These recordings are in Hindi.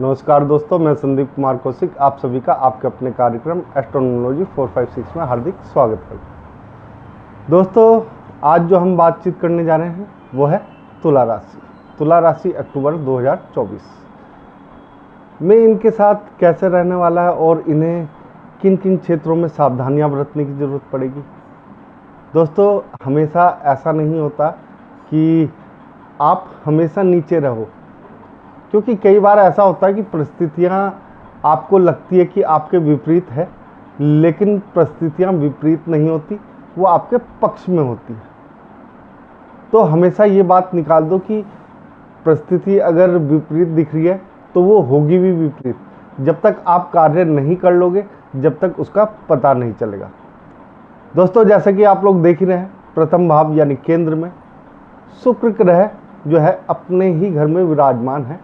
नमस्कार दोस्तों, मैं संदीप कुमार कौशिक आप सभी का आपके अपने कार्यक्रम एस्ट्रोनॉमोलॉजी 456 में हार्दिक स्वागत करता हूँ। दोस्तों, आज जो हम बातचीत करने जा रहे हैं वो है तुला राशि। तुला राशि अक्टूबर 2024 में इनके साथ कैसे रहने वाला है और इन्हें किन किन क्षेत्रों में सावधानियां बरतने की ज़रूरत पड़ेगी। दोस्तों, हमेशा ऐसा नहीं होता कि आप हमेशा नीचे रहो, क्योंकि कई बार ऐसा होता है कि परिस्थितियाँ आपको लगती है कि आपके विपरीत है, लेकिन परिस्थितियाँ विपरीत नहीं होती, वो आपके पक्ष में होती है। तो हमेशा ये बात निकाल दो कि परिस्थिति अगर विपरीत दिख रही है तो वो होगी भी विपरीत, जब तक आप कार्य नहीं कर लोगे, जब तक उसका पता नहीं चलेगा। दोस्तों, जैसा कि आप लोग देख ही रहे हैं, प्रथम भाव यानी केंद्र में शुक्र ग्रह जो है अपने ही घर में विराजमान है,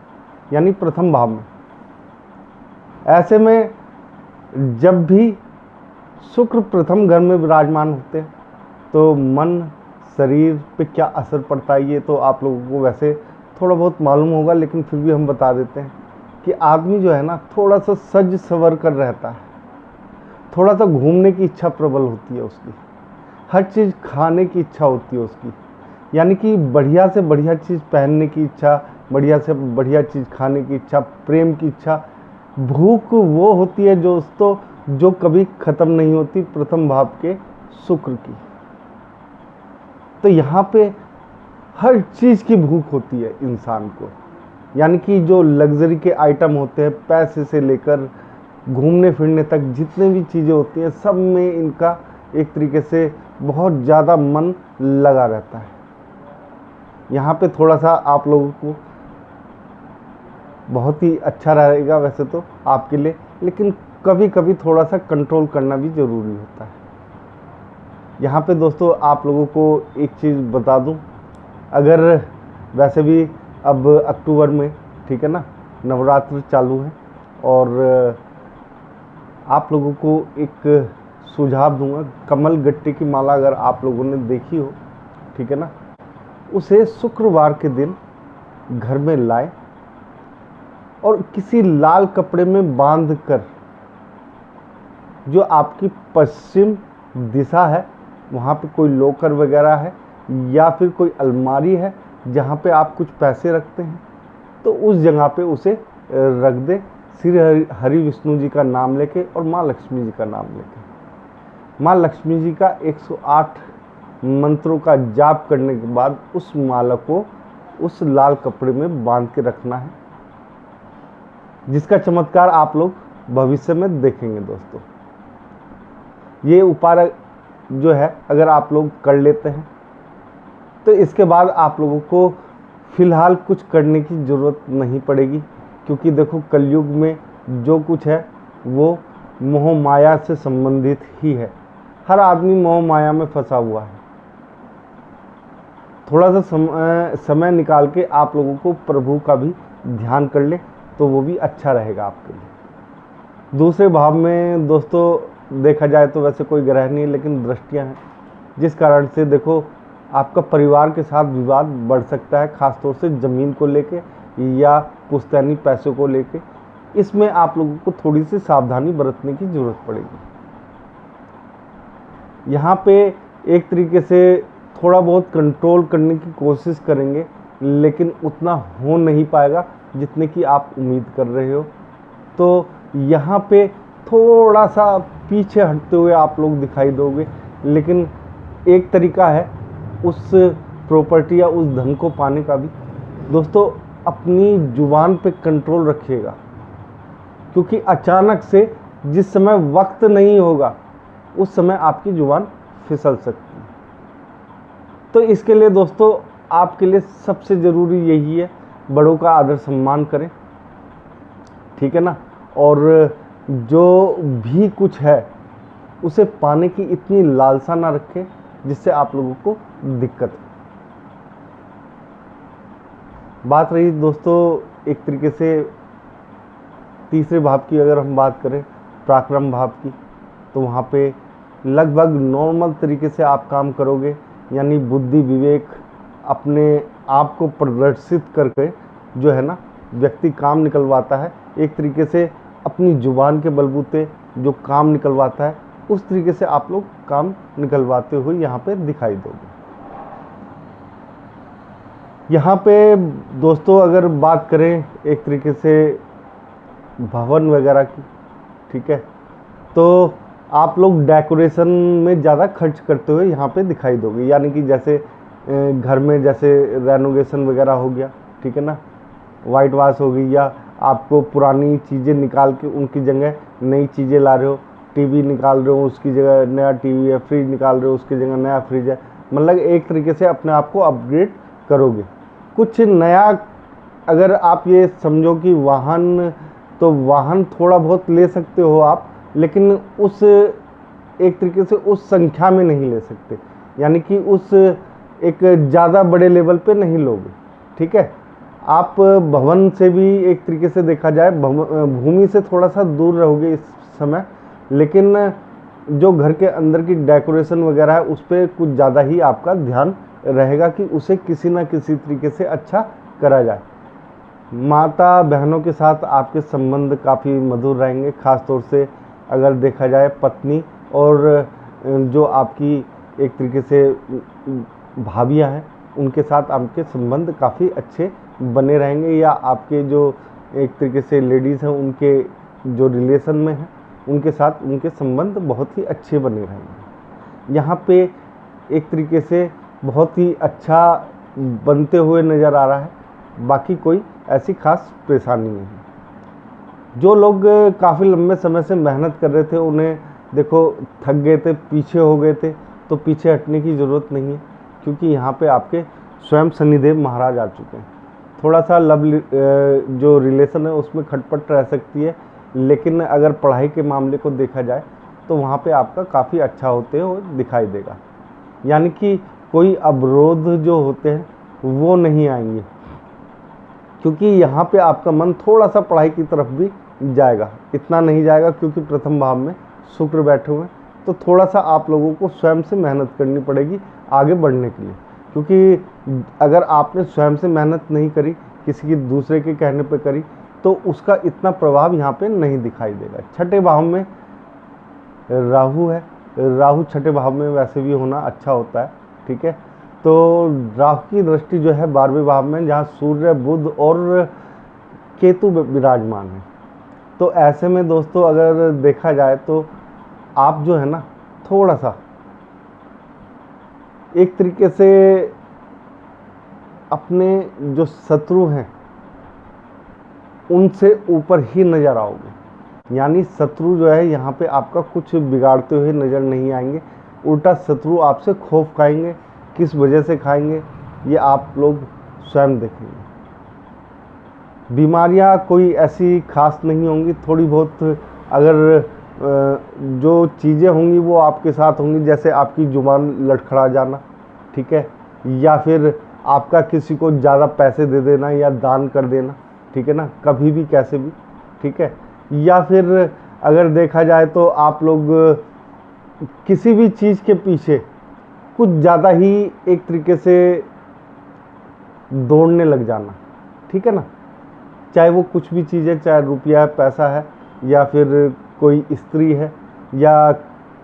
यानी प्रथम भाव में। ऐसे में जब भी शुक्र प्रथम घर में विराजमान होते हैं तो मन शरीर पे क्या असर पड़ता है ये तो आप लोगों को वैसे थोड़ा बहुत मालूम होगा, लेकिन फिर भी हम बता देते हैं कि आदमी जो है ना, थोड़ा सा सज सवर कर रहता है, थोड़ा सा घूमने की इच्छा प्रबल होती है उसकी, हर चीज़ खाने की इच्छा होती है उसकी, यानी कि बढ़िया से बढ़िया चीज़ पहनने की इच्छा, बढ़िया से बढ़िया चीज़ खाने की इच्छा, प्रेम की इच्छा, भूख वो होती है दोस्तों जो कभी ख़त्म नहीं होती, प्रथम भाव के शुक्र की। तो यहाँ पे हर चीज़ की भूख होती है इंसान को, यानी कि जो लग्जरी के आइटम होते हैं, पैसे से लेकर घूमने फिरने तक जितने भी चीज़ें होती हैं, सब में इनका एक तरीके से बहुत ज़्यादा मन लगा रहता है। यहाँ पे थोड़ा सा आप लोगों को बहुत ही अच्छा रहेगा वैसे तो आपके लिए, लेकिन कभी कभी थोड़ा सा कंट्रोल करना भी ज़रूरी होता है। यहाँ पे दोस्तों आप लोगों को एक चीज़ बता दूँ, अगर वैसे भी अब अक्टूबर में, ठीक है ना, नवरात्र चालू है, और आप लोगों को एक सुझाव दूंगा, कमल गट्टे की माला अगर आप लोगों ने देखी हो, ठीक है ना, उसे शुक्रवार के दिन घर में लाए और किसी लाल कपड़े में बांध कर, जो आपकी पश्चिम दिशा है वहाँ पे कोई लॉकर वगैरह है या फिर कोई अलमारी है जहाँ पे आप कुछ पैसे रखते हैं, तो उस जगह पे उसे रख दे, श्री हरि विष्णु जी का नाम लेके और माँ लक्ष्मी जी का नाम लेके। माँ लक्ष्मी जी का 108 मंत्रों का जाप करने के बाद उस माला को उस लाल कपड़े में बांध के रखना है, जिसका चमत्कार आप लोग भविष्य में देखेंगे। दोस्तों, ये उपाय जो है अगर आप लोग कर लेते हैं तो इसके बाद आप लोगों को फिलहाल कुछ करने की ज़रूरत नहीं पड़ेगी, क्योंकि देखो कलयुग में जो कुछ है वो मोह माया से संबंधित ही है। हर आदमी मोह माया में फंसा हुआ है। थोड़ा सा समय निकाल के आप लोगों को प्रभु का भी ध्यान कर ले तो वो भी अच्छा रहेगा आपके लिए। दूसरे भाव में दोस्तों देखा जाए तो वैसे कोई ग्रह नहीं, लेकिन दृष्टियां हैं, जिस कारण से देखो आपका परिवार के साथ विवाद बढ़ सकता है, खासतौर से ज़मीन को लेके या पुश्तैनी पैसों को लेके। इसमें आप लोगों को थोड़ी सी सावधानी बरतने की ज़रूरत पड़ेगी। यहाँ पे एक तरीके से थोड़ा बहुत कंट्रोल करने की कोशिश करेंगे, लेकिन उतना हो नहीं पाएगा जितने की आप उम्मीद कर रहे हो। तो यहाँ पे थोड़ा सा पीछे हटते हुए आप लोग दिखाई दोगे, लेकिन एक तरीका है उस प्रॉपर्टी या उस धन को पाने का भी। दोस्तों, अपनी जुबान पे कंट्रोल रखिएगा, क्योंकि अचानक से जिस समय वक्त नहीं होगा उस समय आपकी जुबान फिसल सकती है। तो इसके लिए दोस्तों आपके लिए सबसे ज़रूरी यही है, बड़ों का आदर सम्मान करें, ठीक है ना, और जो भी कुछ है उसे पाने की इतनी लालसा ना रखें जिससे आप लोगों को दिक्कत हो। बात रही दोस्तों एक तरीके से तीसरे भाव की, अगर हम बात करें पराक्रम भाव की, तो वहाँ पे लगभग नॉर्मल तरीके से आप काम करोगे, यानी बुद्धि विवेक अपने आप को प्रदर्शित करके जो है ना व्यक्ति काम निकलवाता है, एक तरीके से अपनी जुबान के बलबूते जो काम निकलवाता है, उस तरीके से आप लोग काम निकलवाते हुए यहाँ पे दिखाई दोगे। यहाँ पे दोस्तों अगर बात करें एक तरीके से भवन वगैरह की, ठीक है, तो आप लोग डेकोरेशन में ज़्यादा खर्च करते हुए यहाँ पे दिखाई दोगे। यानी कि जैसे घर में जैसे रेनोवेशन वगैरह हो गया, ठीक है ना, वाइट वॉश हो गई, या आपको पुरानी चीज़ें निकाल के उनकी जगह नई चीज़ें ला रहे हो, टीवी निकाल रहे हो उसकी जगह नया टीवी है, फ्रिज निकाल रहे हो उसकी जगह नया फ्रिज है, मतलब एक तरीके से अपने आप को अपग्रेड करोगे। कुछ नया, अगर आप ये समझो कि वाहन, तो वाहन थोड़ा बहुत ले सकते हो आप, लेकिन उस एक तरीके से उस संख्या में नहीं ले सकते, यानी कि उस एक ज़्यादा बड़े लेवल पे नहीं लोगे, ठीक है। आप भवन से भी एक तरीके से देखा जाए भूमि से थोड़ा सा दूर रहोगे इस समय, लेकिन जो घर के अंदर की डेकोरेशन वगैरह है उस पर कुछ ज़्यादा ही आपका ध्यान रहेगा कि उसे किसी ना किसी तरीके से अच्छा करा जाए। माता बहनों के साथ आपके संबंध काफ़ी मधुर रहेंगे, ख़ास तौर से अगर देखा जाए पत्नी और जो आपकी एक तरीके से भाभियाँ हैं उनके साथ आपके संबंध काफ़ी अच्छे बने रहेंगे, या आपके जो एक तरीके से लेडीज़ हैं उनके जो रिलेशन में हैं उनके साथ उनके संबंध बहुत ही अच्छे बने रहेंगे। यहाँ पे एक तरीके से बहुत ही अच्छा बनते हुए नज़र आ रहा है, बाकी कोई ऐसी खास परेशानी नहीं है। जो लोग काफ़ी लंबे समय से मेहनत कर रहे थे, उन्हें देखो थक गए थे, पीछे हो गए थे, तो पीछे हटने की ज़रूरत नहीं है, क्योंकि यहाँ पे आपके स्वयं शनिदेव महाराज आ चुके हैं। थोड़ा सा लव जो रिलेशन है उसमें खटपट रह सकती है, लेकिन अगर पढ़ाई के मामले को देखा जाए तो वहाँ पे आपका काफ़ी अच्छा होते हुए दिखाई देगा। यानी कि कोई अवरोध जो होते हैं वो नहीं आएंगे, क्योंकि यहाँ पे आपका मन थोड़ा सा पढ़ाई की तरफ भी जाएगा, इतना नहीं जाएगा क्योंकि प्रथम भाव में शुक्र बैठे हुए हैं, तो थोड़ा सा आप लोगों को स्वयं से मेहनत करनी पड़ेगी आगे बढ़ने के लिए। क्योंकि अगर आपने स्वयं से मेहनत नहीं करी, किसी की दूसरे के कहने पे करी, तो उसका इतना प्रभाव यहाँ पे नहीं दिखाई देगा। छठे भाव में राहु है, राहु छठे भाव में वैसे भी होना अच्छा होता है, ठीक है। तो राहु की दृष्टि जो है 12वें भाव में, जहाँ सूर्य बुध और केतु विराजमान है। तो ऐसे में दोस्तों अगर देखा जाए तो आप जो है ना थोड़ा सा एक तरीके से अपने जो शत्रु हैं उनसे ऊपर ही नज़र आओगे। यानी शत्रु जो है यहाँ पे आपका कुछ बिगाड़ते हुए नज़र नहीं आएंगे, उल्टा शत्रु आपसे खौफ खाएंगे। किस वजह से खाएंगे ये आप लोग स्वयं देखेंगे। बीमारियाँ कोई ऐसी खास नहीं होंगी, थोड़ी बहुत अगर जो चीज़ें होंगी वो आपके साथ होंगी, जैसे आपकी जुबान लड़खड़ा जाना, ठीक है, या फिर आपका किसी को ज़्यादा पैसे दे देना या दान कर देना, ठीक है ना, कभी भी कैसे भी, ठीक है। या फिर अगर देखा जाए तो आप लोग किसी भी चीज़ के पीछे कुछ ज़्यादा ही एक तरीके से दौड़ने लग जाना, ठीक है ना, चाहे वो कुछ भी चीज़ है, चाहे रुपया है, पैसा है, या फिर कोई स्त्री है, या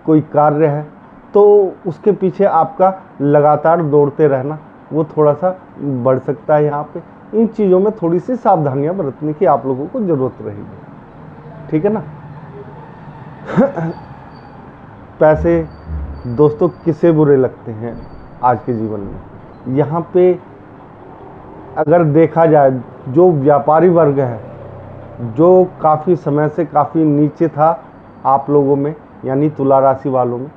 कोई कार्य है, तो उसके पीछे आपका लगातार दौड़ते रहना वो थोड़ा सा बढ़ सकता है। यहाँ पे इन चीज़ों में थोड़ी सी सावधानियां बरतने की आप लोगों को ज़रूरत रहेगी, ठीक है ना। पैसे दोस्तों किसे बुरे लगते हैं आज के जीवन में। यहाँ पे अगर देखा जाए जो व्यापारी वर्ग है, जो काफ़ी समय से काफ़ी नीचे था आप लोगों में, यानी तुला राशि वालों में,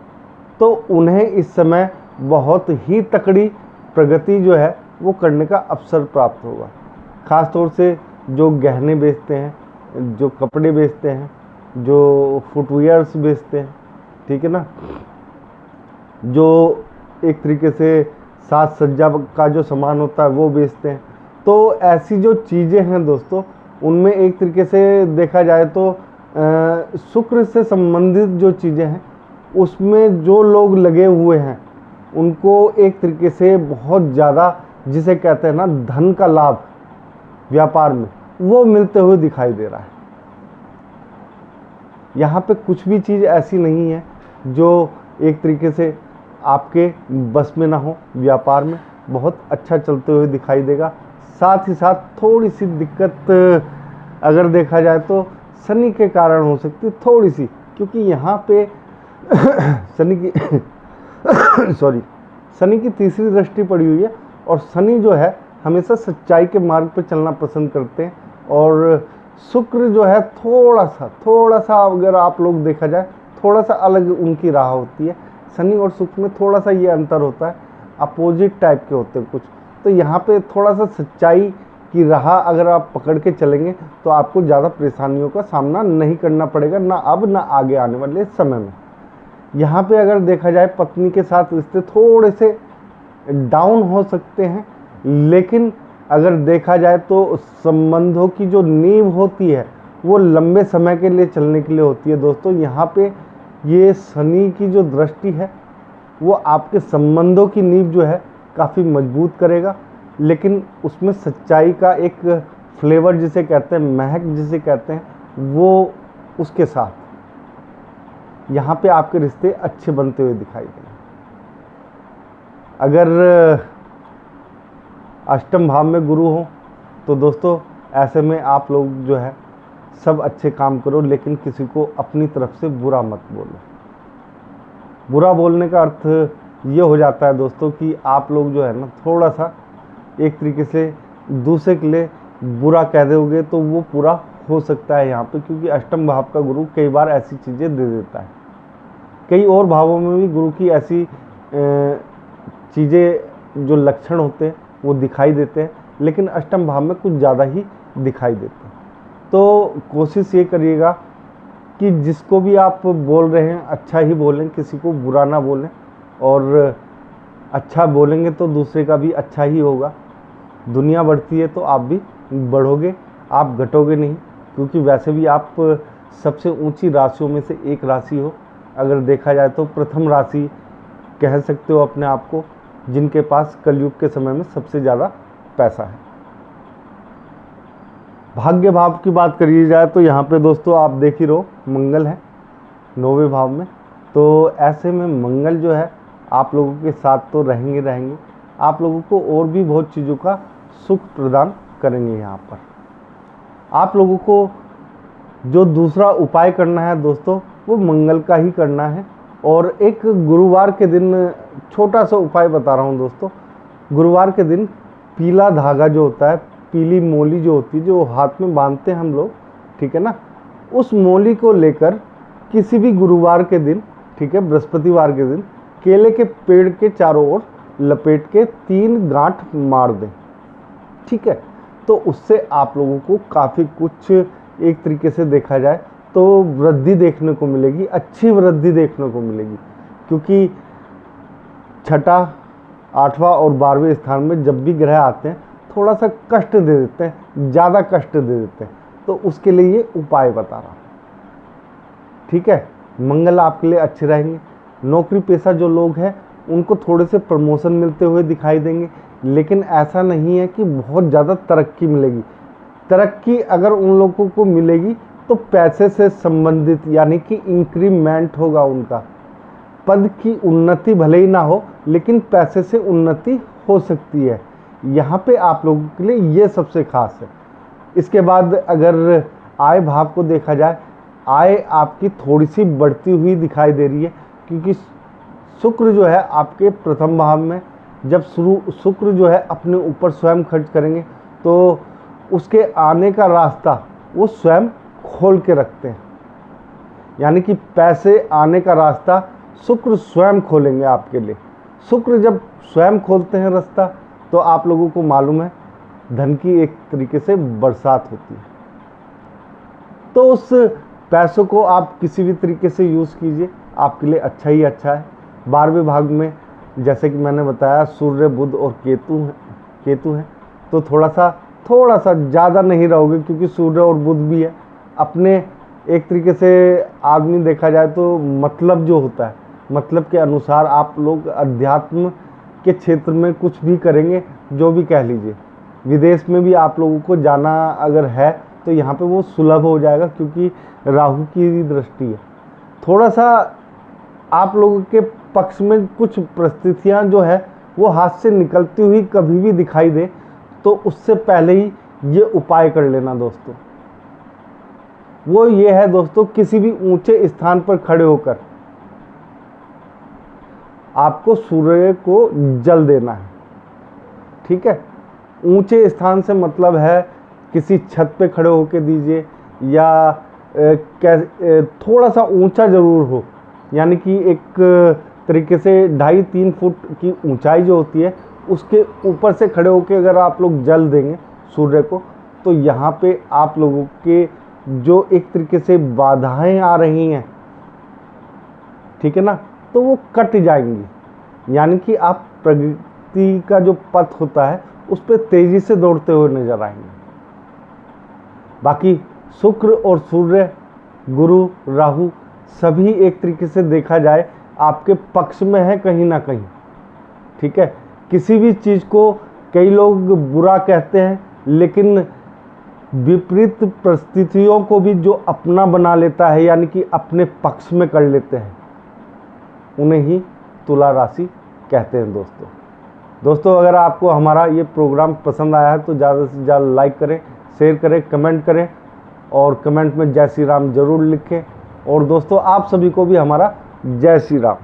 तो उन्हें इस समय बहुत ही तकड़ी प्रगति जो है वो करने का अवसर प्राप्त होगा। ख़ास तौर से जो गहने बेचते हैं, जो कपड़े बेचते हैं, जो फुटवियर्स बेचते हैं, ठीक है ना, जो एक तरीके से साज सज्जा का जो सामान होता है वो बेचते हैं, तो ऐसी जो चीज़ें हैं दोस्तों उनमें एक तरीके से देखा जाए तो शुक्र से संबंधित जो चीज़ें हैं उसमें जो लोग लगे हुए हैं उनको एक तरीके से बहुत ज़्यादा, जिसे कहते हैं ना धन का लाभ व्यापार में, वो मिलते हुए दिखाई दे रहा है। यहाँ पे कुछ भी चीज़ ऐसी नहीं है जो एक तरीके से आपके बस में ना हो। व्यापार में बहुत अच्छा चलते हुए दिखाई देगा। साथ ही साथ थोड़ी सी दिक्कत अगर देखा जाए तो शनि के कारण हो सकती है थोड़ी सी, क्योंकि यहाँ पे शनि की शनि की तीसरी दृष्टि पड़ी हुई है, और शनि जो है हमेशा सच्चाई के मार्ग पर चलना पसंद करते हैं, और शुक्र जो है थोड़ा सा अगर आप लोग देखा जाए थोड़ा सा अलग उनकी राह होती है। शनि और शुक्र में थोड़ा सा ये अंतर होता है, अपोजिट टाइप के होते हैं कुछ। तो यहाँ पे थोड़ा सा सच्चाई की राह अगर आप पकड़ के चलेंगे तो आपको ज़्यादा परेशानियों का सामना नहीं करना पड़ेगा, ना अब ना आगे आने वाले समय में। यहाँ पे अगर देखा जाए पत्नी के साथ रिश्ते थोड़े से डाउन हो सकते हैं, लेकिन अगर देखा जाए तो संबंधों की जो नींव होती है वो लंबे समय के लिए चलने के लिए होती है। दोस्तों यहाँ पे ये शनि की जो दृष्टि है वो आपके संबंधों की नींव जो है काफ़ी मजबूत करेगा, लेकिन उसमें सच्चाई का एक फ्लेवर जिसे कहते हैं, महक जिसे कहते हैं, वो उसके साथ यहाँ पे आपके रिश्ते अच्छे बनते हुए दिखाई देंगे। अगर अष्टम भाव में गुरु हो तो दोस्तों ऐसे में आप लोग जो है सब अच्छे काम करो, लेकिन किसी को अपनी तरफ से बुरा मत बोलो। बुरा बोलने का अर्थ ये हो जाता है दोस्तों कि आप लोग जो है ना थोड़ा सा एक तरीके से दूसरे के लिए बुरा कह दोगे तो वो पूरा हो सकता है यहाँ पे, क्योंकि अष्टम भाव का गुरु कई बार ऐसी चीज़ें दे देता है। कई और भावों में भी गुरु की ऐसी चीज़ें जो लक्षण होते हैं वो दिखाई देते हैं, लेकिन अष्टम भाव में कुछ ज़्यादा ही दिखाई देते हैं। तो कोशिश ये करिएगा कि जिसको भी आप बोल रहे हैं अच्छा ही बोलें, किसी को बुरा ना बोलें, और अच्छा बोलेंगे तो दूसरे का भी अच्छा ही होगा। दुनिया बढ़ती है तो आप भी बढ़ोगे, आप घटोगे नहीं, क्योंकि वैसे भी आप सबसे ऊंची राशियों में से एक राशि हो। अगर देखा जाए तो प्रथम राशि कह सकते हो अपने आप को, जिनके पास कलयुग के समय में सबसे ज़्यादा पैसा है। भाग्य भाव की बात करी जाए तो यहाँ पे दोस्तों आप देख ही रहो मंगल है 9वें भाव में, तो ऐसे में मंगल जो है आप लोगों के साथ तो रहेंगे, आप लोगों को और भी बहुत चीज़ों का सुख प्रदान करेंगे। यहाँ पर आप लोगों को जो दूसरा उपाय करना है दोस्तों वो मंगल का ही करना है, और एक गुरुवार के दिन छोटा सा उपाय बता रहा हूँ दोस्तों। गुरुवार के दिन पीला धागा जो होता है, पीली मोली जो होती है, जो हाथ में बांधते हैं हम लोग, ठीक है ना, उस मोली को लेकर किसी भी गुरुवार के दिन, ठीक है, बृहस्पतिवार के दिन केले के पेड़ के चारों ओर लपेट के 3 गांठ मार दें, ठीक है। तो उससे आप लोगों को काफ़ी कुछ एक तरीके से देखा जाए तो वृद्धि देखने को मिलेगी, अच्छी वृद्धि देखने को मिलेगी, क्योंकि छठा, 8वां और 12वें स्थान में जब भी ग्रह आते हैं थोड़ा सा कष्ट दे देते हैं, ज़्यादा कष्ट दे देते हैं। तो उसके लिए ये उपाय बता रहा हूँ, ठीक है। मंगल आपके लिए अच्छे रहेंगे। नौकरी पेशा जो लोग हैं उनको थोड़े से प्रमोशन मिलते हुए दिखाई देंगे, लेकिन ऐसा नहीं है कि बहुत ज़्यादा तरक्की मिलेगी। तरक्की अगर उन लोगों को मिलेगी तो पैसे से संबंधित, यानी कि इंक्रीमेंट होगा उनका। पद की उन्नति भले ही ना हो, लेकिन पैसे से उन्नति हो सकती है। यहाँ पे आप लोगों के लिए ये सबसे खास है। इसके बाद अगर आय भाव को देखा जाए, आय आपकी थोड़ी सी बढ़ती हुई दिखाई दे रही है, क्योंकि शुक्र जो है आपके प्रथम भाव में, जब शुक्र जो है अपने ऊपर स्वयं खर्च करेंगे तो उसके आने का रास्ता वो स्वयं खोल के रखते हैं, यानी कि पैसे आने का रास्ता शुक्र स्वयं खोलेंगे आपके लिए। शुक्र जब स्वयं खोलते हैं रास्ता तो आप लोगों को मालूम है धन की एक तरीके से बरसात होती है। तो उस पैसों को आप किसी भी तरीके से यूज़ कीजिए, आपके लिए अच्छा ही अच्छा है। 12वें भाग में जैसे कि मैंने बताया सूर्य, बुध और केतु है, तो थोड़ा सा ज़्यादा नहीं रहोगे, क्योंकि सूर्य और बुध भी है। अपने एक तरीके से आदमी देखा जाए तो मतलब जो होता है, मतलब के अनुसार आप लोग अध्यात्म के क्षेत्र में कुछ भी करेंगे, जो भी कह लीजिए, विदेश में भी आप लोगों को जाना अगर है तो यहाँ पे वो सुलभ हो जाएगा, क्योंकि राहु की दृष्टि है। थोड़ा सा आप लोगों के पक्ष में कुछ परिस्थितियाँ जो है वो हाथ से निकलती हुई कभी भी दिखाई दे तो उससे पहले ही ये उपाय कर लेना दोस्तों। वो ये है दोस्तों, किसी भी ऊंचे स्थान पर खड़े होकर आपको सूर्य को जल देना है। ठीक है, ऊंचे स्थान से मतलब है किसी छत पे खड़े होकर दीजिए, या थोड़ा सा ऊंचा जरूर हो, यानी कि एक तरीके से 2.5-3 फुट की ऊंचाई जो होती है उसके ऊपर से खड़े होकर अगर आप लोग जल देंगे सूर्य को, तो यहाँ पे आप लोगों के जो एक तरीके से बाधाएं आ रही हैं, ठीक है ना, तो वो कट जाएंगी। यानी कि आप प्रगति का जो पथ होता है उस पर तेजी से दौड़ते हुए नजर आएंगे। बाकी शुक्र और सूर्य, गुरु, राहु सभी एक तरीके से देखा जाए आपके पक्ष में है कहीं ना कहीं। ठीक है, किसी भी चीज़ को कई लोग बुरा कहते हैं, लेकिन विपरीत परिस्थितियों को भी जो अपना बना लेता है, यानी कि अपने पक्ष में कर लेते हैं, उन्हें ही तुला राशि कहते हैं दोस्तों। अगर आपको हमारा ये प्रोग्राम पसंद आया है तो ज़्यादा से ज़्यादा लाइक करें, शेयर करें, कमेंट करें और कमेंट में जय श्री राम जरूर लिखें। और दोस्तों आप सभी को भी हमारा जय श्री राम।